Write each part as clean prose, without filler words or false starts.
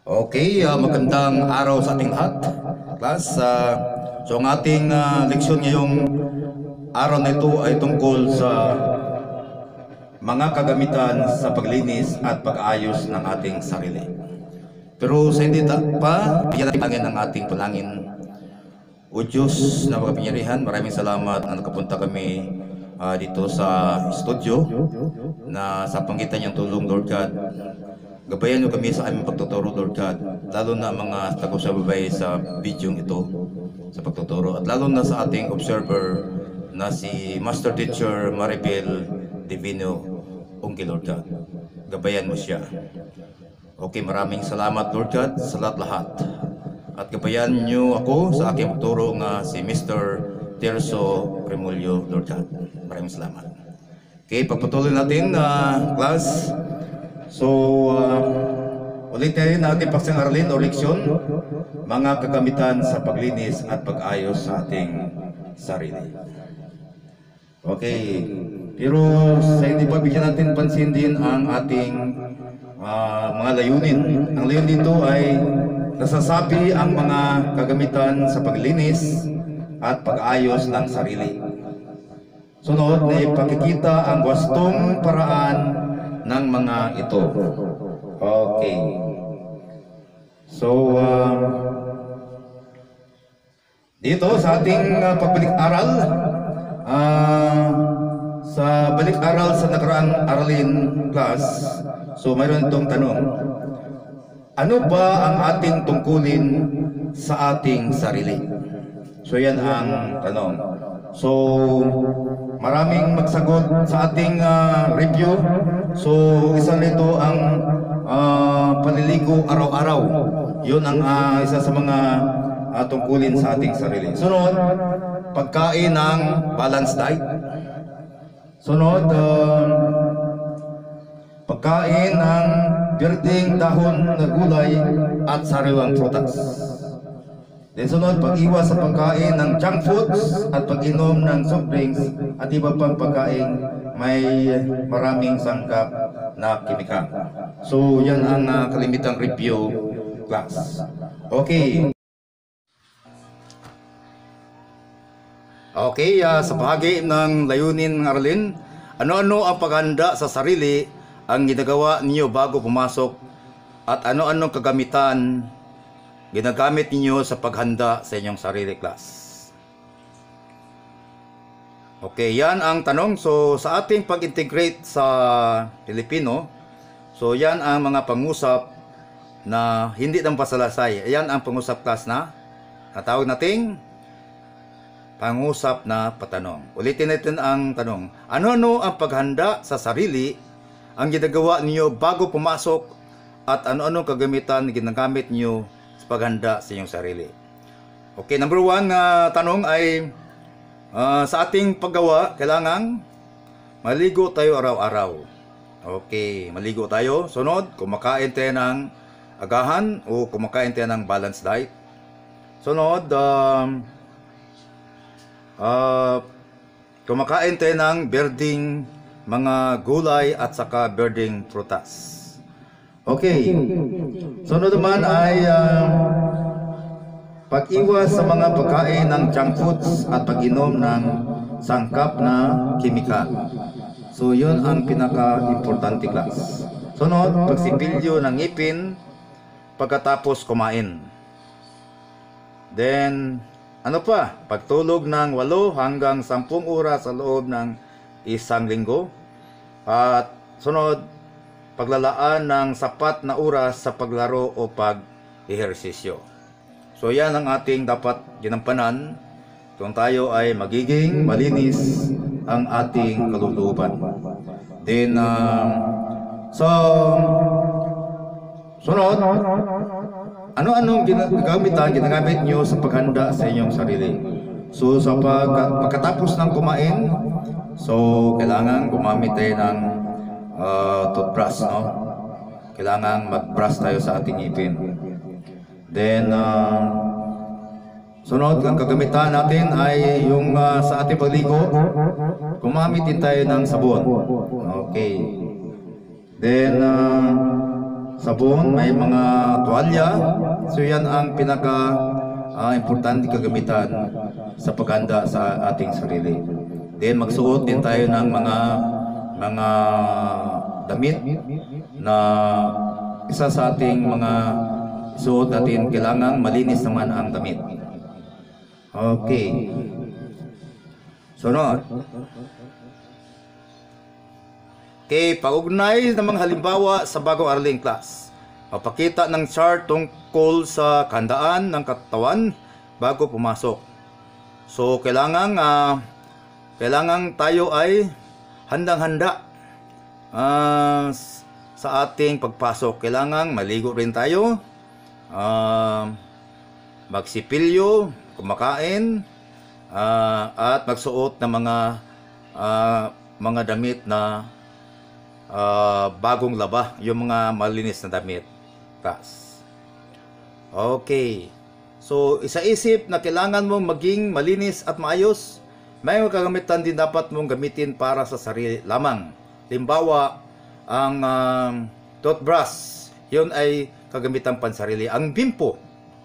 Okay, magandang araw sa ating lahat. Class, so ang ating leksyon ngayong araw na ito ay tungkol sa mga kagamitan sa paglinis at pag-ayos ng ating sarili. Pero sa hindi pa, bigyan natin ng ating panalangin. O Diyos na makapangyarihan, maraming salamat na nakapunta kami dito sa studio na sa panggitan niyang tulong, Lord God. Gabayan niyo kami sa aming pagtuturo, Lord God, lalo na mga tago-sababay sa video ito sa pagtuturo, at lalo na sa ating observer na si Master Teacher Maribel Divino Ungki, Lord God. Gabayan mo siya. Okay, maraming salamat, Lord God, sa lahat-lahat. At gabayan niyo ako sa aking pagtuturo nga si Mr. Terso Remulyo, Lord God. Maraming salamat. Okay, pagpatuloy natin, class. So, ulitin natin paksang aralin o leksyon, mga kagamitan sa paglinis at pag-ayos sa ating sarili. Okay, pero sa hindi pa bigyan natin pansin din ang ating mga layunin. Ang layunin dito ay nasasabi ang mga kagamitan sa paglinis at pag-ayos ng sarili. Sunod na ipakikita ang wastong paraan ng mga ito. Okay. So, dito sa ating pagbalik-aral, sa balik-aral sa nakaraang aralin class, so mayroon itong tanong. Ano ba ang ating tungkulin sa ating sarili? So yan ang tanong. So, maraming magsagot sa ating review. So, isa nito ang panliligo araw-araw. Yun ang isa sa mga tungkulin sa ating sarili. Sunod, pagkain ng balanced diet. Sunod, pagkain ng berdeng dahon na gulay at sariwang prutas. Then sunod, pag-iwas sa pagkain ng junk foods at pag-inom ng soft drinks at iba pang pagkain may maraming sangkap na kimikal. So yan ang kalimitang review class. Okay. Okay, sa bahagi ng layunin ng aralin, ano-ano ang paghanda sa sarili ang ginagawa niyo bago pumasok at ano-anong kagamitan ginagamit niyo sa paghanda sa inyong sarili, class. Okay, yan ang tanong. So, sa ating pag-integrate sa Pilipino, so yan ang mga pangusap na hindi ng pasalasay. Yan ang pangusap, class, na natawag nating pangusap na patanong. Ulitin natin ang tanong. Ano-ano ang paghanda sa sarili ang ginagawa niyo bago pumasok at ano-anong kagamitan ginagamit niyo paghanda sa inyong sarili? Okay, number one na tanong ay sa ating paggawa, kailangan maligo tayo araw-araw. Okay, maligo tayo. Sunod, kumakain tayo ng agahan o kumakain tayo ng balanced diet. Sunod, kumakain tayo ng berdeng mga gulay at saka berdeng prutas. Okay. Sunod naman ay pag-iwas sa mga pagkain ng junk foods at pag-inom ng sangkap na kimikal. So yun ang pinaka-importante, class. Sunod, pagsipilyo ng ngipin pagkatapos kumain. Then, ano pa? Pagtulog ng 8 hanggang 10 oras sa loob ng isang linggo. At sunod, paglalaan ng sapat na oras sa paglaro o pag-ehersisyo. So yan ang ating dapat ginampanan kung tayo ay magiging malinis ang ating kalooban. Then, so, sunod, ano-anong ginagamit nyo sa paghanda sa inyong sarili? So, sa pagkatapos ng kumain, so, kailangan gumamit tayo ng toothbrush, no? Kailangan mag-brush tayo sa ating ngipin. Then, sunod, ang kagamitan natin ay yung sa ating pagligo, gumamit din tayo ng sabon. Okay. Then, sabon, may mga tuwalya. So yan ang pinaka importante kagamitan sa paghanda sa ating sarili. Then magsuot din tayo ng mga damit na isa sa ating mga suot natin, kailangan malinis naman ang damit. Okay. Sunod. Okay, paugnay ng mga halimbawa sa bagong araling class. Mapakita ng chart tungkol sa kahandaan ng katawan bago pumasok. So, kailangan tayo ay handang-handa sa ating pagpasok. Kailangan maligo rin tayo, magsipilyo, kumakain, at magsuot ng mga damit na bagong laba, yung mga malinis na damit. Okay. So, isaisip na kailangan mong maging malinis at maayos. May mga kagamitan din dapat mong gamitin para sa sarili lamang. Limbawa, ang toothbrush, yun ay kagamitan pansarili. Ang bimpo,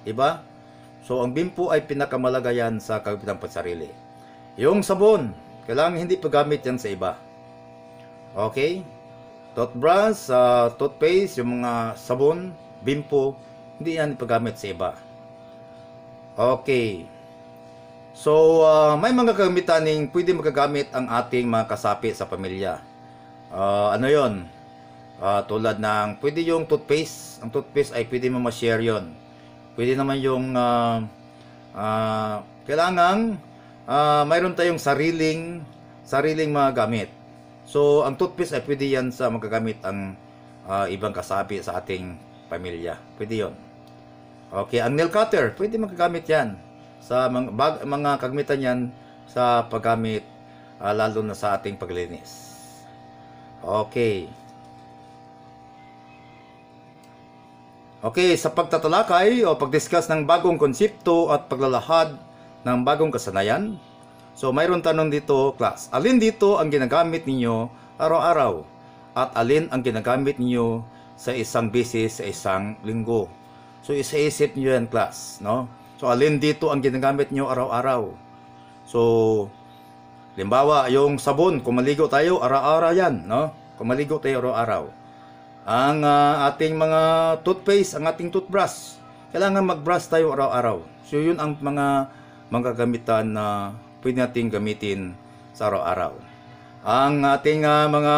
diba? So, ang bimpo ay pinakamalagayan sa kagamitan pansarili. Yung sabon, kailangan hindi paggamit yan sa iba. Okay? Toothbrush, toothpaste, yung mga sabon, bimpo, hindi yan paggamit sa iba. Okay. So, may mga kagamitan pwede magagamit ang ating mga kasapi sa pamilya. Ano yon? Tulad ng, pwede yung toothpaste. Ang toothpaste ay pwede mo ma-share yun. Pwede naman yung, kailangan, mayroon tayong sariling mga gamit. So, ang toothpaste ay pwede yan sa magagamit ang ibang kasapi sa ating pamilya. Pwede yon. Okay, ang nail cutter, pwede magagamit yan sa mga kagamitan yan sa paggamit, lalo na sa ating paglinis. Okay. Okay, sa pagtatalakay o pagdiscuss ng bagong konsepto at paglalahad ng bagong kasanayan. So, mayroon tanong dito, class. Alin dito ang ginagamit ninyo araw-araw? At alin ang ginagamit ninyo sa isang beses sa isang linggo? So, isa-isip nyo yan, class, no? So, alin dito ang ginagamit nyo araw-araw? So, limbawa, yung sabon, kung maligo tayo, araw-araw yan, no? Kung maligo tayo araw-araw. Ang ating mga toothpaste, ang ating toothbrush, kailangan mag-brush tayo araw-araw. So, yun ang mga gamitan na pwede natin gamitin sa araw-araw. Ang ating mga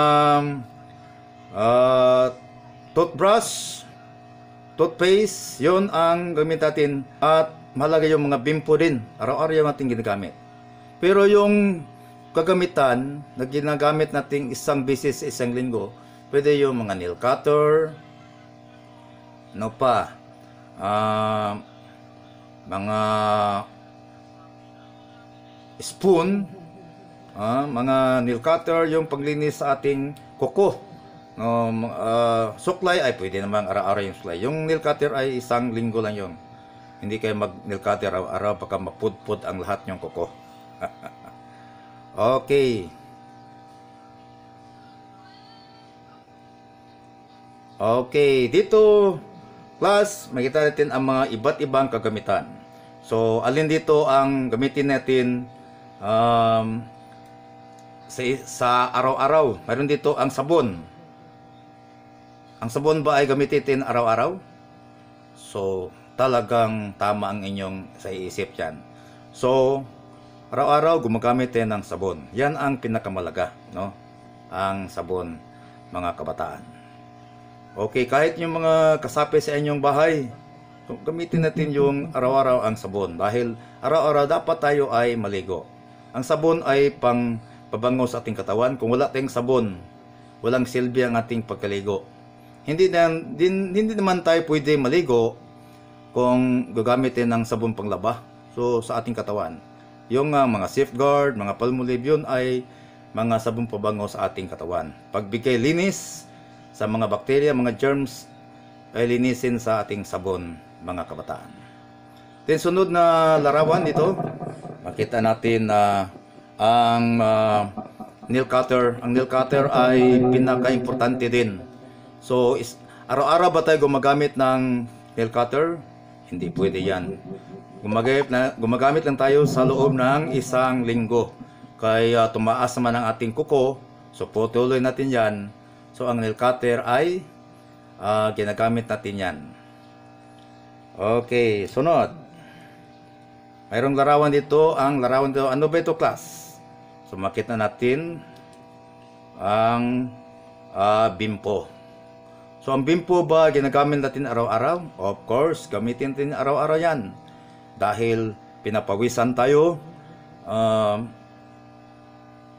toothbrush, toothpaste, yun ang gamit natin. At mahalaga yung mga bimpo din. Araw-araw yung ating ginagamit. Pero yung kagamitan na ginagamit natin isang beses sa isang linggo, pwede yung mga nail cutter, ano pa, mga spoon, mga nail cutter, yung paglinis sa ating kuko. Suklay ay pwede naman araw-araw yung suklay. Yung nail cutter ay isang linggo lang yun. Hindi kayo mag nail cutter araw-araw baka mapudpud ang lahat yung kuko. Okay. Okay, dito class, makita natin ang mga iba't ibang kagamitan. So, alin dito ang gamitin natin sa araw-araw? Mayroon dito ang sabon. Ang sabon ba ay gamitin araw-araw? So, talagang tama ang inyong sa iisip yan. So, araw-araw gumagamit din ng sabon. Yan ang pinakamalaga, no? Ang sabon, mga kabataan. Okay, kahit yung mga kasapi sa inyong bahay, gamitin natin yung araw-araw ang sabon. Dahil araw-araw dapat tayo ay maligo. Ang sabon ay pang pabango sa ating katawan. Kung wala tayong sabon, walang silbi ang ating pagkaligo. Hindi naman tayo pwede maligo kung gagamitin ng sabon panglaba sa ating katawan. Yung mga safeguard, mga palmolive, yun ay mga sabon pabango sa ating katawan. Pagbigay linis sa mga bakterya, mga germs, ay linisin sa ating sabon, mga kabataan. Then sunod na larawan dito, makita natin na ang nail cutter. Ang nail cutter ay pinaka-importante din. So, Araw-araw ba tayo gumagamit ng nail cutter? Hindi pwede yan. Gumagamit lang tayo sa loob ng isang linggo. Kaya tumaas naman ang ating kuko. So putuloy natin yan. So ang nail cutter ay ginagamit natin yan. Okay, sunod. Mayroong larawan dito. Ang larawan dito, ano ba ito, class? So makita natin ang bimpo. So ang bimpo ba ginagamit natin araw-araw? Of course, gamitin natin araw-araw yan. Dahil pinapawisan tayo,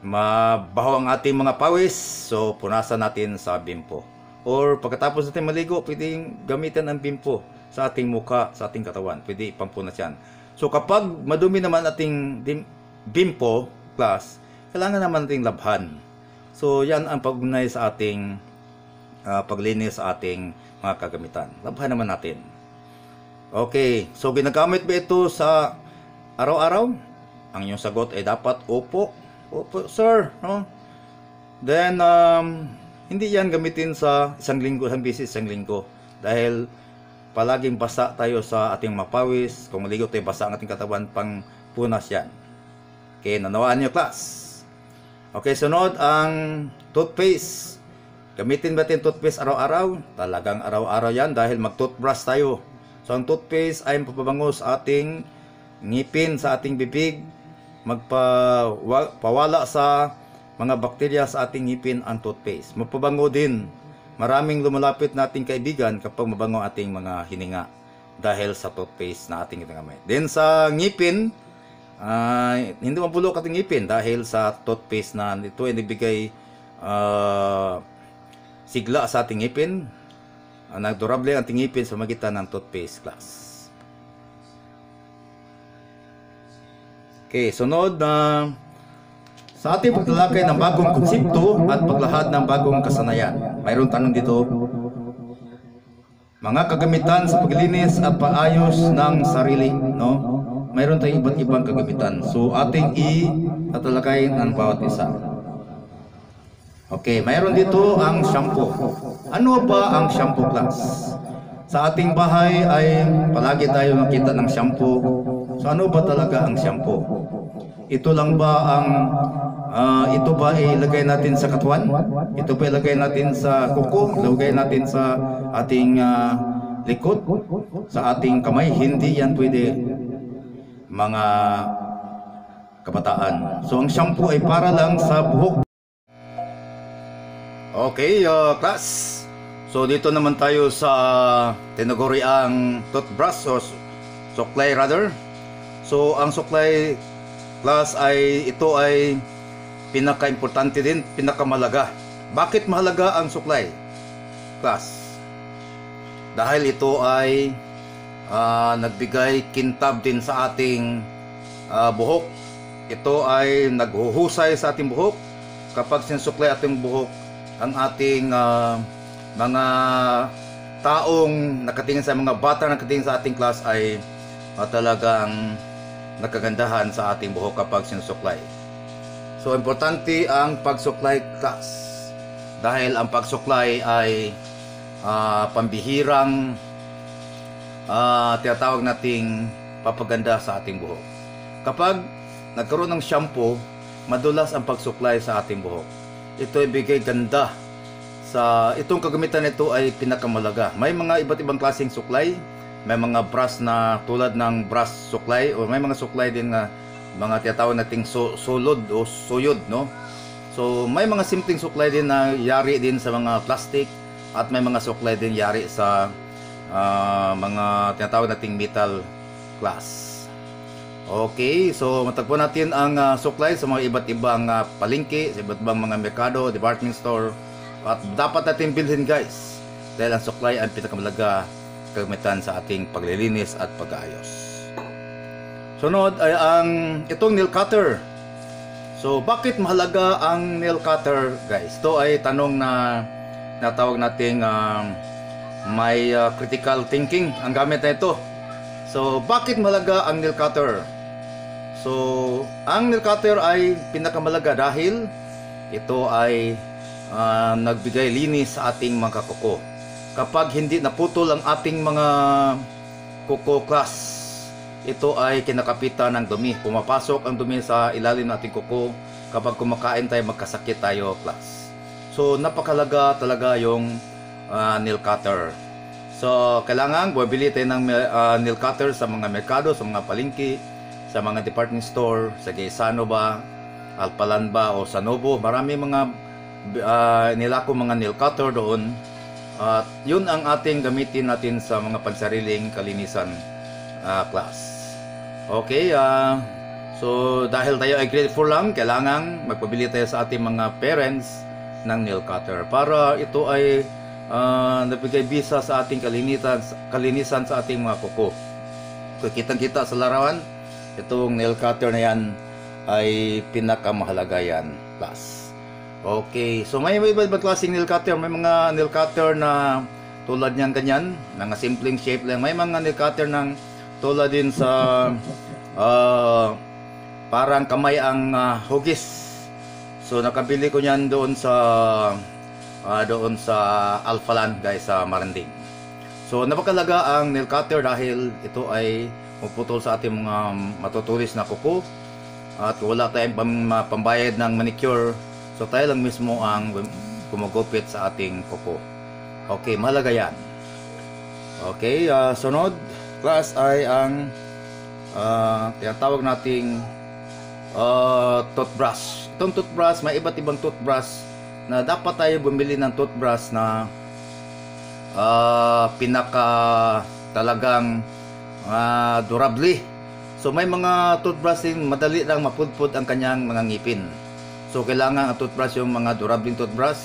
mabaho ang ating mga pawis, so punasan natin sa bimpo. Or pagkatapos natin maligo, pwedeng gamitin ang bimpo sa ating muka, sa ating katawan. Pwede ipampunas yan. So kapag madumi naman ating bimpo, class, kailangan naman nating labhan. So yan ang pag-unay sa ating paglinis sa ating mga kagamitan. Labhan naman natin. Okay, so ginagamit ba ito sa araw-araw? Ang iyong sagot ay dapat opo. Opo, sir. No? Then, hindi yan gamitin sa isang linggo, isang bisis, isang linggo. Dahil palaging basa tayo sa ating mapawis. Kung maligo tayo, basa ang ating katawan, pang punas yan. Okay, nanawaan niyo, class. Okay, sunod ang toothpaste. Gamitin ba natin toothpaste araw-araw? Talagang araw-araw yan dahil mag-toothbrush tayo. So ang toothpaste ay mapapabango sa ating ngipin, sa ating bibig, magpawala sa mga bakterya sa ating ngipin ang toothpaste. Mapabango din. Maraming lumalapit nating kaibigan kapag mabango ating mga hininga dahil sa toothpaste na ating ginagamit. Then sa ngipin, hindi mabulok ating ngipin dahil sa toothpaste na ito ay nabigay sigla sa ating ngipin. Nagdurable ang ating ngipin sa magitan ng toothpaste, class. Okay, sunod na sa ating pagtalakay ng bagong konsepto at paglahad ng bagong kasanayan. Mayroong tanong dito. Mga kagamitan sa paglinis at paayos ng sarili, no? Mayroon tayong iba't ibang kagamitan. So ating i-tatalakay ng bawat isa. Okay, mayroon dito ang shampoo. Ano ba ang shampoo, class? Sa ating bahay ay palagi tayo nakita ng shampoo. So ano ba talaga ang shampoo? Ito lang ba ang ito ba ilagay natin sa katawan? Ito ba ilagay natin sa kuko? Ilagay natin sa ating likod? Sa ating kamay? Hindi yan pwede, mga kabataan. So ang shampoo ay para lang sa buhok. Okay, class. So dito naman tayo sa tinaguriang toothbrush o suklay rather. So ang suklay, class, ay ito ay pinaka-importante din, pinakamalaga. Bakit mahalaga ang suklay, class? Dahil ito ay nagbigay kintab din sa ating buhok. Ito ay naghuhusay sa ating buhok. Kapag sinusuklay ating buhok, ang ating mga taong nakatingin sa mga bata nakatingin sa ating class ay talagang nakagandahan sa ating buhok kapag sinusuklay. So importante ang pagsuklay, class, dahil ang pagsuklay ay pambihirang tinatawag nating papaganda sa ating buhok. Kapag nagkaroon ng shampoo, madulas ang pagsuklay sa ating buhok. Ito ay bigay ganda sa itong kagamitan nito ay pinakamalaga. May mga iba't ibang klaseng suklay. May mga brush na tulad ng brush suklay, o may mga suklay din na mga tinatawag nating sulod o suyod, no? So may mga simpleng suklay din na yari din sa mga plastic, at may mga suklay din yari sa mga tinatawag nating metal, class. Okay, so matagpuan natin ang suklay sa mga iba't ibang palengke, sa iba't ibang mga merkado, department store, at dapat natin bilhin, guys, dahil ang suklay ay pinakamalaga kagamitan sa ating paglilinis at pag-aayos. Sunod ay itong nail cutter. So bakit mahalaga ang nail cutter, guys? Ito ay tanong na natawag nating may critical thinking ang gamit na ito. So bakit mahalaga ang nail cutter? So ang nail cutter ay pinakamalaga dahil ito ay nagbigay linis sa ating mga kuko. kapag hindi naputol ang ating mga kuko class, ito ay kinakapitan ng dumi. Pumapasok ang dumi sa ilalim ng ating kuko. Kapag kumakain tayo, magkasakit tayo class. So napakalaga talaga yung nail cutter. So kailangan bumili tayo ng nail cutter sa mga merkado, sa mga palengke, sa mga department store, sa Gaisano ba, Alpalan ba o Sanobo. Marami mga nilako mga nail cutter doon. At yun ang ating gamitin natin sa mga pansariling kalinisan class. Okay, so dahil tayo ay grade 4 lang, kailangan magpabili tayo sa ating mga parents ng nail cutter para ito ay nabigay bisa sa ating kalinisan sa ating mga kuko. Kung kitang-kita sa larawan, itong nail cutter na yan ay pinakamahalaga yan class. Okay, so may iba-iba klaseng nail cutter. May mga nail cutter na tulad niyan ganyan, mga simpleng shape lang. May mga nail cutter ng tulad din sa parang kamay ang hugis. So nakabili ko niyan doon sa Alphaland guys, sa Maranding. So napakalaga ang nail cutter dahil ito ay puputol sa ating mga matutulis na kuko. At wala tayong pambayad ng manicure. So tayo lang mismo ang gumagupit sa ating kuko. Okay, mahalaga yan. Okay, sunod class ay ang tinatawag nating toothbrush. Itong toothbrush, may iba't ibang toothbrush na dapat tayo bumili ng toothbrush na pinaka talagang durable. So may mga toothbrush din madali lang mapudpud ang kanyang mga ngipin. So kailangan ang toothbrush yung mga durable toothbrush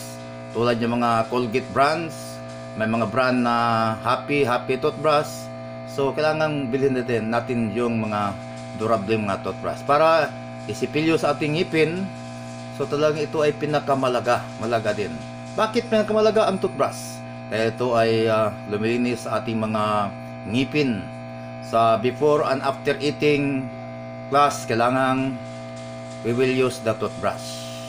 tulad yung mga Colgate brands. May mga brand na Happy toothbrush. So kailangan bilhin natin yung mga durable mga toothbrush para isipilyo sa ating ngipin. So talagang ito ay malaga din. Bakit pinakamalaga ang toothbrush? Dahil ito ay lumilinis sa ating mga ngipin. Sa before and after eating class, kailangan we will use the toothbrush.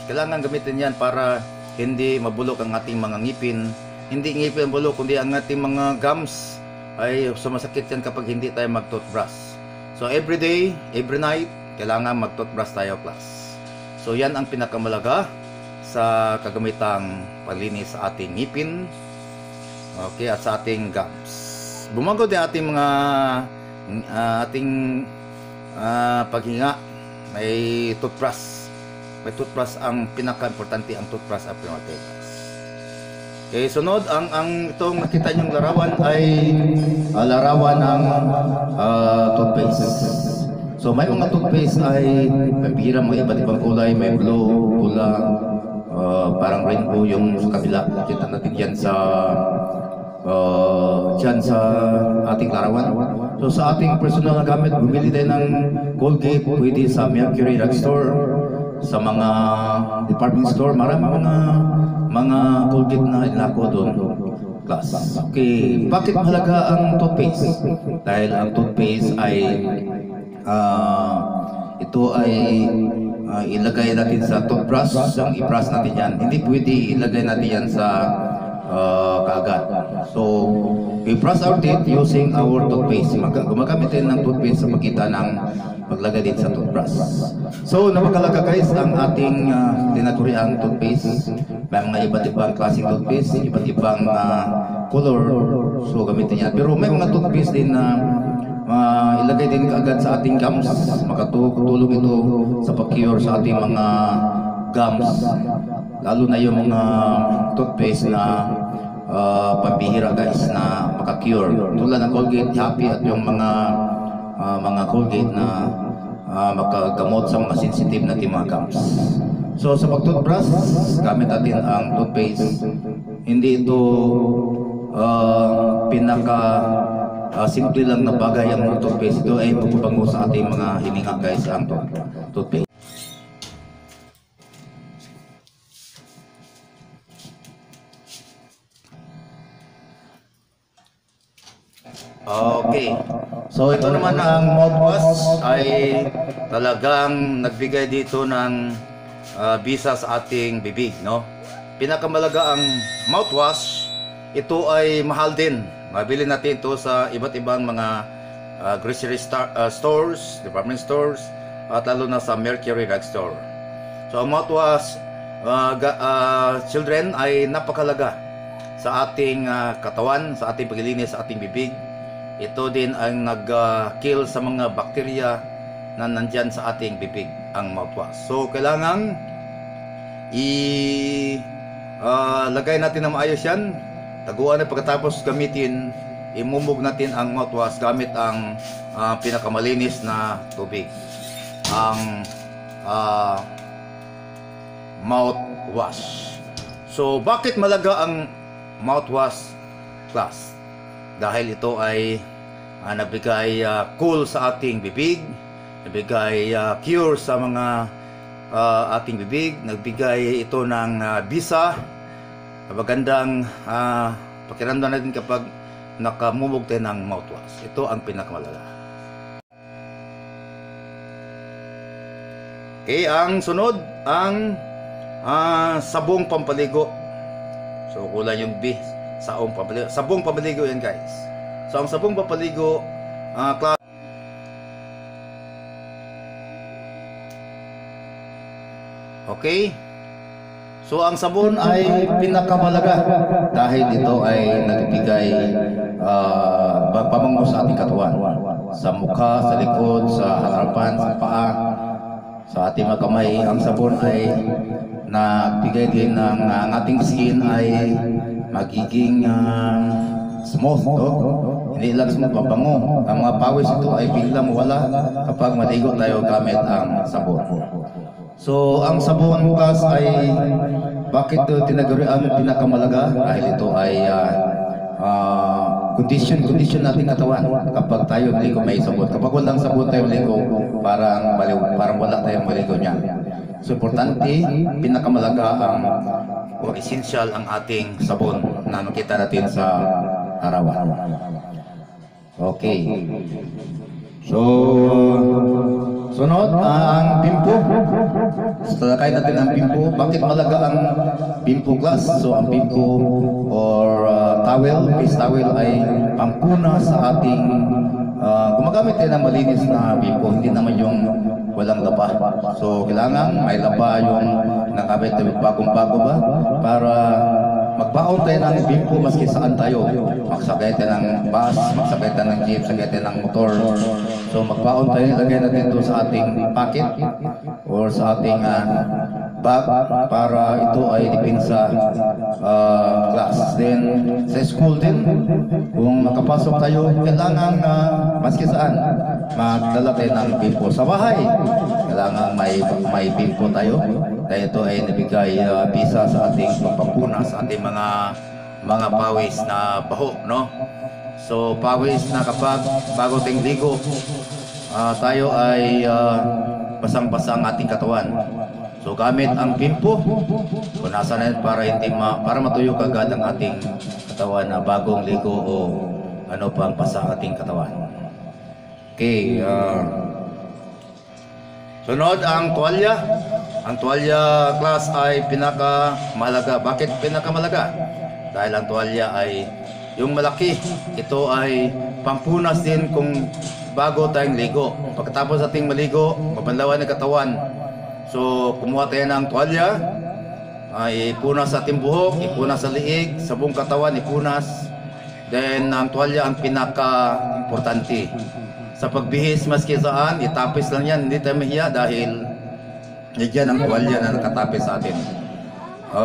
Kailangan gamitin yan para hindi mabulok ang ating mga ngipin. Hindi ngipin bulok, kundi ang ating mga gums ay sumasakit yan kapag hindi tayo mag-toothbrush. So every day, every night, kailangan mag-toothbrush tayo class. So yan ang pinakamalaga sa kagamitang panlinis sa ating ngipin, okay, at sa ating gums. Bumago din ating mga paghinga. May toothbrush. May toothbrush ang pinaka-importante, ang toothbrush ang pinaka-importante. Okay, sunod ang itong nakita niyong larawan ay larawan ng toothpaste. So may mga toothpaste ay pambihira, mga iba't ibang kulay, may blue, pula, parang rainbow yung sa kabila. Kita natin yan dyan sa ating larawan. So sa ating personal na gamit, bumili tayo ng Colgate, pwede sa Mercury Drugstore, sa mga department store, marami mga Colgate na inako doon class. Okay, bakit mahalaga ang toothpaste? Dahil ang toothpaste ay ito ay ilagay natin sa toothbrush, ang i-brush natin yan. Hindi pwede ilagay natin yan sa kaagad. So, we brush our teeth using our toothpaste. Gumagamit tayo ng toothpaste sa pagitan ng paglagay din sa toothbrush. So, napakalaga guys ang ating tinaturiang toothpaste. May mga iba't ibang klaseng toothpaste, iba't ibang color. So, gamitin yan. Pero may mga toothpaste din na ilagay din kaagad sa ating gums. Makatulong ito sa pag-cure sa ating mga gums. Lalo na yung mga toothpaste na pambihira guys na maka-cure. Tulad ng Colgate, Happy at yung mga Colgate na makagamot sa mga sensitive natin mga gums. So sa pag-toothbrush, gamit natin ang toothpaste. Hindi ito simple lang na bagay ang mga toothpaste. Ito ay pagpapango sa ating mga hininga guys ang toothpaste. Okay. So ito naman ang mouthwash ay talagang nagbigay dito ng bisa sa ating bibig, no? Pinakamalaga ang mouthwash ito ay mahal din. Mabili natin ito sa iba't ibang mga grocery stores, department stores, at lalo na sa Mercury Drugstore. So ang mouthwash, children, ay napakalaga sa ating katawan, sa ating paglilinis, sa ating bibig. Ito din ang nag-kill sa mga bakterya na nandyan sa ating bibig, ang mouthwash. So kailangan lagay natin na maayos yan. Taguan na pagkatapos gamitin, imumog natin ang mouthwash gamit ang pinakamalinis na tubig, ang mouthwash. So bakit malaga ang mouthwash, class? Dahil ito ay nabigay cool sa ating bibig, nabigay cure sa mga ating bibig, nagbigay ito ng bisa, magandang pakiramdam natin kapag nakamumog tayo ng mouthwash. Ito ang pinakamalala. Okay, ang sunod, ang sabong pampaligo. So kulang yung B, sabong pampaligo. Sabong pampaligo yan, guys. So ang sabong pampaligo, okay. So ang sabon ay pinakamalaga dahil ito ay nagbibigay pabango sa ating katawan, sa mukha, sa likod, sa harapan, sa paa, sa ating mga kamay. Ang sabon ay nagbigay din ng ating skin ay magiging smooth, hindi lang smooth, mabango. Ang mga pawis ito ay biglang mawala kapag maligo tayo gamit ang sabon. So ang sabon bukas ay bakit tinaguri ang pinakamalaga? Dahil ito ay condition nating katawan. Kapag tayo maligo may sabon, kapag walang sabon tayo maligo, parang wala tayong maligo niya. So importante, pinakamalaga ang o essential ang ating sabon na makita natin sa arawan. Okay. So sunod, ang bimpo. Talakay natin ang bimpo. Bakit malaga ang bimpo, class? So ang bimpo or towel, face towel ay pampuna sa ating gumagamit tayo ng malinis na bimpo, hindi naman yung walang laba. So kailangan may laba yung nakabit na bagong-bago ba para magbaon tayo ng bimpo maski saan tayo. Magsakay tayo ng bus, magsakay tayo ng jeep, magsakay tayo ng motor. So magbaon tayo, ilagay natin ito sa ating pocket or sa ating bag para ito ay depensa class. Then sa school din, kung makapasok tayo, kailangan maski saan magdala tayo ng bimpo. Sa bahay, kailangan may bimpo tayo. Dahil ito ay nabigay bisa sa ating pagpapuna sa ating mga pawis na baho, no? So pawis na kapag bago tayong ligo, tayo ay basang-basang ating katawan. So gamit ang bimpo, punasan natin para matuyo kagad ang ating katawan na bagong ligo o ano pang basa ating katawan. Okay, sunod ang tuwalya. Ang tuwalya, class, ay pinakamahalaga. Bakit pinakamahalaga? Dahil ang tuwalya ay yung malaki. Ito ay pampunas din kung bago tayong ligo. Pagkatapos ating maligo, mabanlawan ng katawan. So kumuha tayo ng tuwalya, ay ipunas sa ating buhok, ipunas sa liig, sa buong katawan, ipunas. Then ang tuwalya ang pinaka-importante. Sa pagbihis maski saan, itapis lang yan, hindi tayo mahiya dahil yan ang tuwalya na nakatapis sa atin.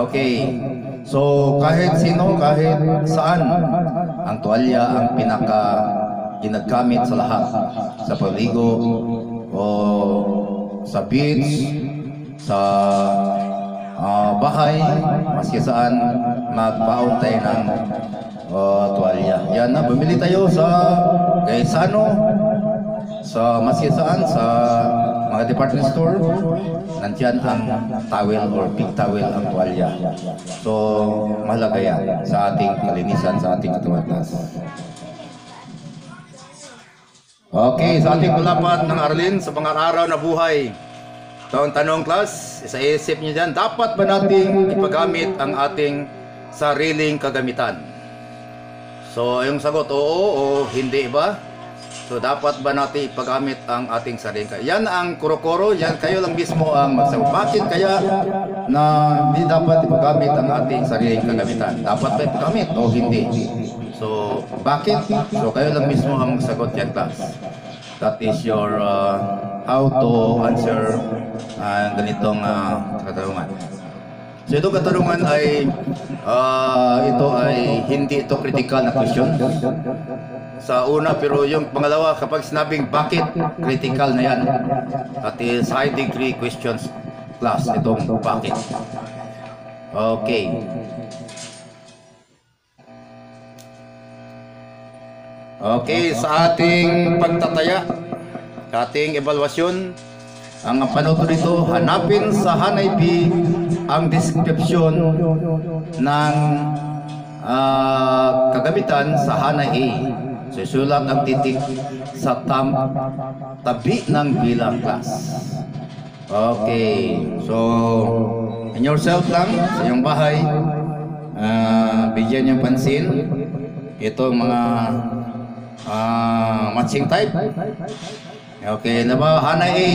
Okay. So kahit sino, kahit saan, ang tuwalya ang ginagamit sa lahat. Sa paligo, o sa beach, sa bahay, maski saan, magbaon tayo ng tuwalya. Yan na, bumili tayo sa Gaisano, sa maski saan, sa mga department store, nandiyan ang towel or big towel, ang tuwalya. So mahalaga yan sa ating kalinisan, sa ating katawan. Okay, sa ating pulapat ng Arlene sa mga araw na buhay. So ang tanong, class, isa-isip niyo dyan, dapat ba nating ipagamit ang ating sariling kagamitan? So, yung sagot, oo o hindi ba? So, dapat ba natin ipagamit ang ating sarili? Yan ang kuro-kuro, yan kayo lang mismo ang magsagot. Bakit kaya na hindi dapat ipagamit ang ating sariling kagamitan? Dapat ba ipagamit o hindi? So, bakit? So, kayo lang mismo ang magsagot yan, class. That is your how to answer ganitong katanungan. So itong katanungan ay ito ay hindi ito critical na question sa una, pero yung pangalawa, kapag sinabing bakit, critical na yan. That is high degree questions class, itong bakit. Okay. Okay, sa ating pagtataya, sa ating evaluasyon, ang panoto nito, hanapin sa Hanay B ang description ng kagamitan sa Hanay A. Susulat ang titik sa tabi ng bilang class. Okay, so in yourself lang, sa iyong bahay, bigyan niyong pansin itong mga matching type. Okay, Hanay A.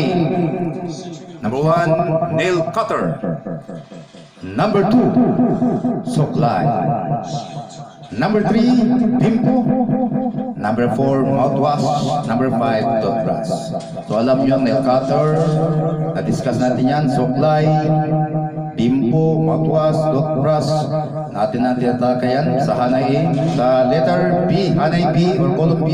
Number 1, nail cutter. Number 2, suklay. Number 3, bimpo. Number 4, mouthwash. Number 5, toothbrush. So alam nyo, nail cutter, na-discuss natin yan, suklay, bimpo, mouthwash, toothbrush. Natin yan sa Hanay A. Sa letter B, Hanay B or column B,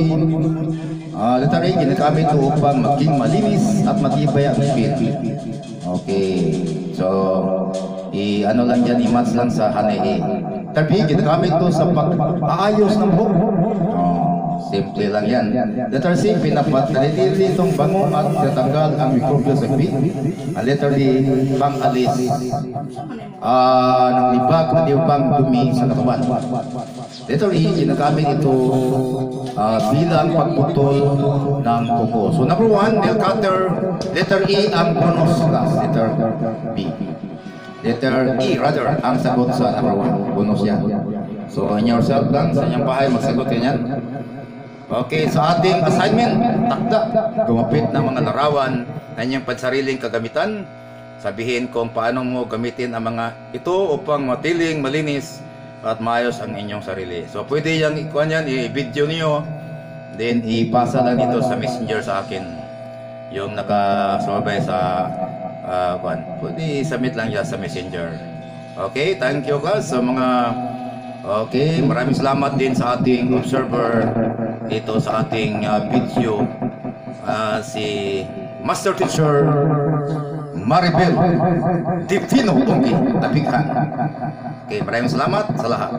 letter A, ginagamit ito upang maging malinis at matibay ang spin. Okay, so ano lang dyan, i-match lang sa Hanay A. Letter B, ginagamit ito sa pag-aayos ng buhok. Simple lang yan. Letter C, pinapataliti itong bango at tatanggal ang mikrobyo sa spin. Letter D, pang-alis ng libag at ibang dumi sa katawan. Letter E, ginagamit ito bilang pagputol ng kuko. So number 1, nail cutter. Letter E ang bonus class. Letter B. Letter E rather ang sagot sa number 1. Bonus yan. So in yourself lang, sa inyong bahay, magsagot yan. Okay, sa ating assignment, takda, gumapit ng mga larawan na inyong pansariling kagamitan. Sabihin kung paano mo gamitin ang mga ito upang matiling, malinis, at maayos ang inyong sarili. So pwede yung ikuan yan, i-video niyo, then ipasa lang dito sa messenger sa akin. Yung nakasumabay sa kuan. Pwede submit lang yan sa messenger. Okay, thank you guys sa mga maraming salamat din sa ating observer dito sa ating video, si Master Teacher Maribel Divino Onggi Abighan. Okay, maraming salamat sa lahat.